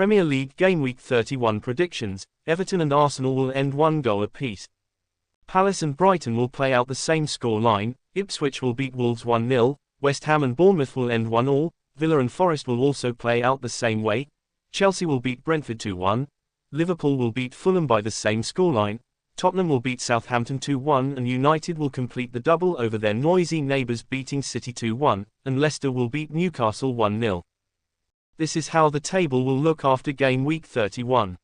Premier League Game Week 31 predictions: Everton and Arsenal will end 1 goal apiece. Palace and Brighton will play out the same score line. Ipswich will beat Wolves 1-0, West Ham and Bournemouth will end 1-1, Villa and Forest will also play out the same way. Chelsea will beat Brentford 2-1, Liverpool will beat Fulham by the same scoreline, Tottenham will beat Southampton 2-1 and United will complete the double over their noisy neighbours beating City 2-1, and Leicester will beat Newcastle 1-0. This is how the table will look after Game Week 31.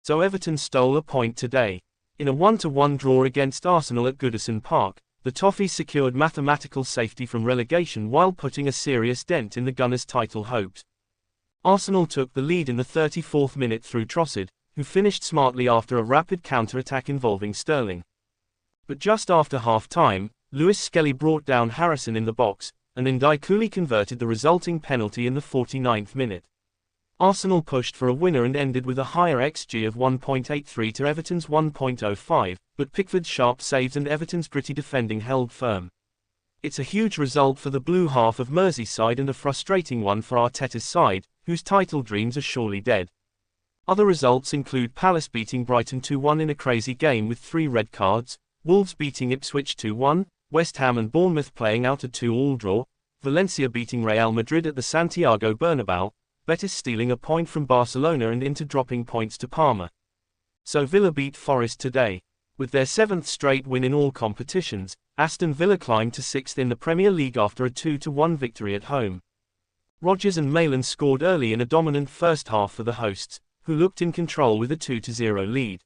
So Everton stole a point today. In a 1-1 draw against Arsenal at Goodison Park, the Toffees secured mathematical safety from relegation while putting a serious dent in the Gunners' title hopes. Arsenal took the lead in the 34th minute through Trossard, who finished smartly after a rapid counter-attack involving Sterling. But just after half-time, Lewis Skelly brought down Harrison in the box, and Ndai Cooley converted the resulting penalty in the 49th minute. Arsenal pushed for a winner and ended with a higher XG of 1.83 to Everton's 1.05, but Pickford's sharp saves and Everton's gritty defending held firm. It's a huge result for the blue half of Merseyside and a frustrating one for Arteta's side, whose title dreams are surely dead. Other results include Palace beating Brighton 2-1 in a crazy game with 3 red cards, Wolves beating Ipswich 2-1, West Ham and Bournemouth playing out a 2-2 draw, Valencia beating Real Madrid at the Santiago Bernabéu, Betis stealing a point from Barcelona and Inter dropping points to Parma. So Villa beat Forest today. With their 7th straight win in all competitions, Aston Villa climbed to 6th in the Premier League after a 2-1 victory at home. Rodgers and Malan scored early in a dominant first half for the hosts, who looked in control with a 2-0 lead.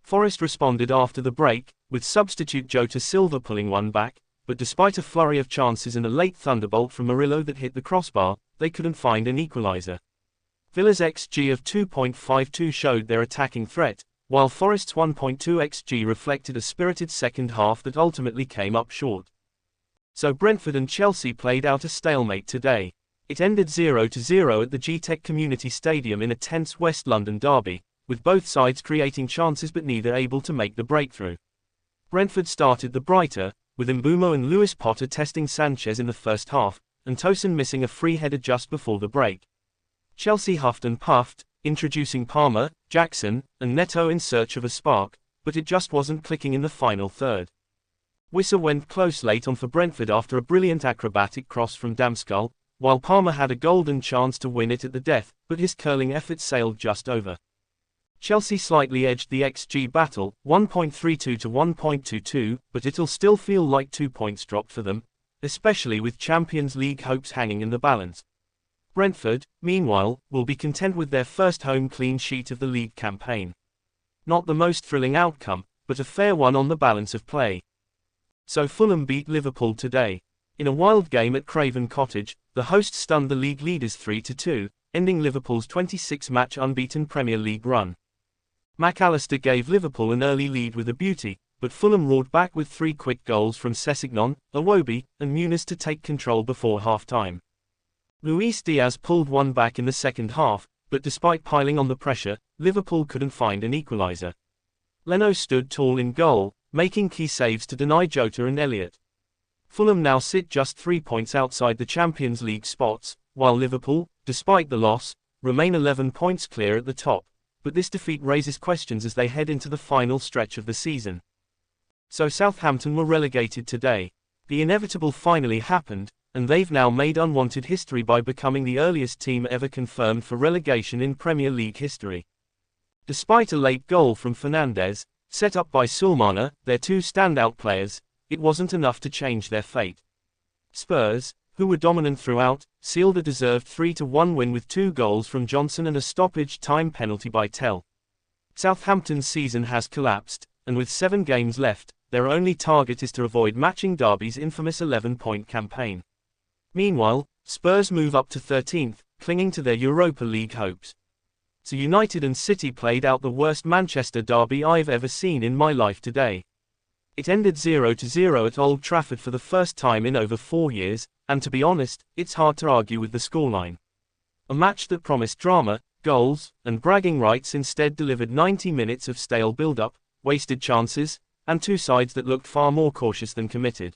Forest responded after the break, with substitute Jota Silva pulling one back, but despite a flurry of chances and a late thunderbolt from Murillo that hit the crossbar, they couldn't find an equaliser. Villa's XG of 2.52 showed their attacking threat, while Forest's 1.2 XG reflected a spirited second half that ultimately came up short. So Brentford and Chelsea played out a stalemate today. It ended 0-0 at the G-Tech Community Stadium in a tense West London derby, with both sides creating chances but neither able to make the breakthrough. Brentford started the brighter, with Mbeumo and Lewis Potter testing Sanchez in the first half, and Tosin missing a free header just before the break. Chelsea huffed and puffed, introducing Palmer, Jackson, and Neto in search of a spark, but it just wasn't clicking in the final third. Wissa went close late on for Brentford after a brilliant acrobatic cross from Damskull, while Palmer had a golden chance to win it at the death, but his curling effort sailed just over. Chelsea slightly edged the XG battle, 1.32 to 1.22, but it'll still feel like 2 points dropped for them, especially with Champions League hopes hanging in the balance. Brentford, meanwhile, will be content with their first home clean sheet of the league campaign. Not the most thrilling outcome, but a fair one on the balance of play. So Fulham beat Liverpool today. In a wild game at Craven Cottage, the hosts stunned the league leaders 3-2, ending Liverpool's 26-match unbeaten Premier League run. McAllister gave Liverpool an early lead with a beauty, but Fulham roared back with 3 quick goals from Sessegnon, Iwobi, and Muniz to take control before half-time. Luis Diaz pulled one back in the second half, but despite piling on the pressure, Liverpool couldn't find an equaliser. Leno stood tall in goal, making key saves to deny Jota and Elliott. Fulham now sit just 3 points outside the Champions League spots, while Liverpool, despite the loss, remain 11 points clear at the top, but this defeat raises questions as they head into the final stretch of the season. So Southampton were relegated today. The inevitable finally happened, and they've now made unwanted history by becoming the earliest team ever confirmed for relegation in Premier League history. Despite a late goal from Fernandes, set up by Sulmana, their 2 standout players, it wasn't enough to change their fate. Spurs, who were dominant throughout, sealed a deserved 3-1 win with 2 goals from Johnson and a stoppage time penalty by Tell. Southampton's season has collapsed, and with 7 games left, their only target is to avoid matching Derby's infamous 11-point campaign. Meanwhile, Spurs move up to 13th, clinging to their Europa League hopes. So United and City played out the worst Manchester derby I've ever seen in my life today. It ended 0-0 at Old Trafford for the first time in over 4 years, and to be honest, it's hard to argue with the scoreline. A match that promised drama, goals, and bragging rights instead delivered 90 minutes of stale build-up, wasted chances, and 2 sides that looked far more cautious than committed.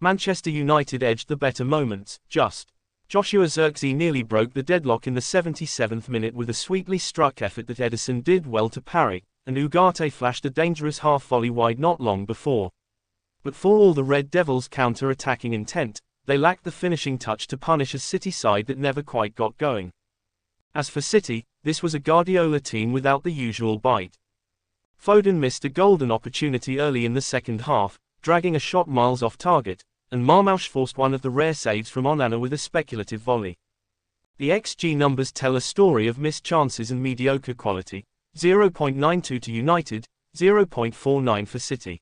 Manchester United edged the better moments, just. Joshua Zirkzee nearly broke the deadlock in the 77th minute with a sweetly struck effort that Ederson did well to parry, and Ugarte flashed a dangerous half-volley wide not long before. But for all the Red Devils' counter-attacking intent, they lacked the finishing touch to punish a City side that never quite got going. As for City, this was a Guardiola team without the usual bite. Foden missed a golden opportunity early in the second half, dragging a shot miles off target, and Marmoush forced one of the rare saves from Onana with a speculative volley. The XG numbers tell a story of missed chances and mediocre quality: 0.92 to United, 0.49 for City.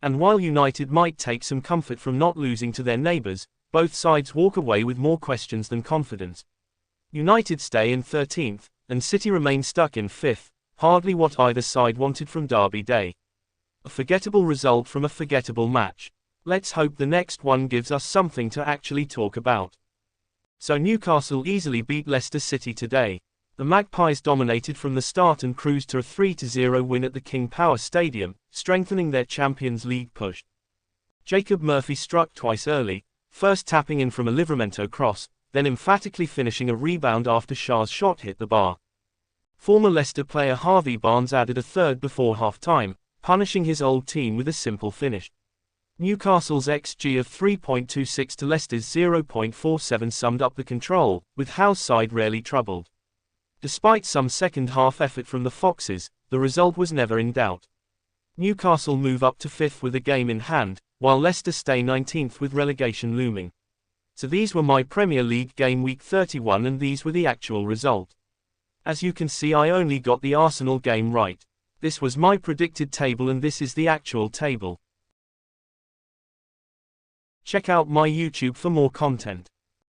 And while United might take some comfort from not losing to their neighbours, both sides walk away with more questions than confidence. United stay in 13th, and City remain stuck in 5th, hardly what either side wanted from Derby Day. A forgettable result from a forgettable match. Let's hope the next one gives us something to actually talk about. So Newcastle easily beat Leicester City today. The Magpies dominated from the start and cruised to a 3-0 win at the King Power Stadium, strengthening their Champions League push. Jacob Murphy struck twice early, first tapping in from a Livramento cross, then emphatically finishing a rebound after Shah's shot hit the bar. Former Leicester player Harvey Barnes added a third before half-time, punishing his old team with a simple finish. Newcastle's XG of 3.26 to Leicester's 0.47 summed up the control, with Howe's side rarely troubled. Despite some second-half effort from the Foxes, the result was never in doubt. Newcastle move up to 5th with a game in hand, while Leicester stay 19th with relegation looming. So these were my Premier League game week 31 and these were the actual result. As you can see, I only got the Arsenal game right. This was my predicted table and this is the actual table. Check out my YouTube for more content.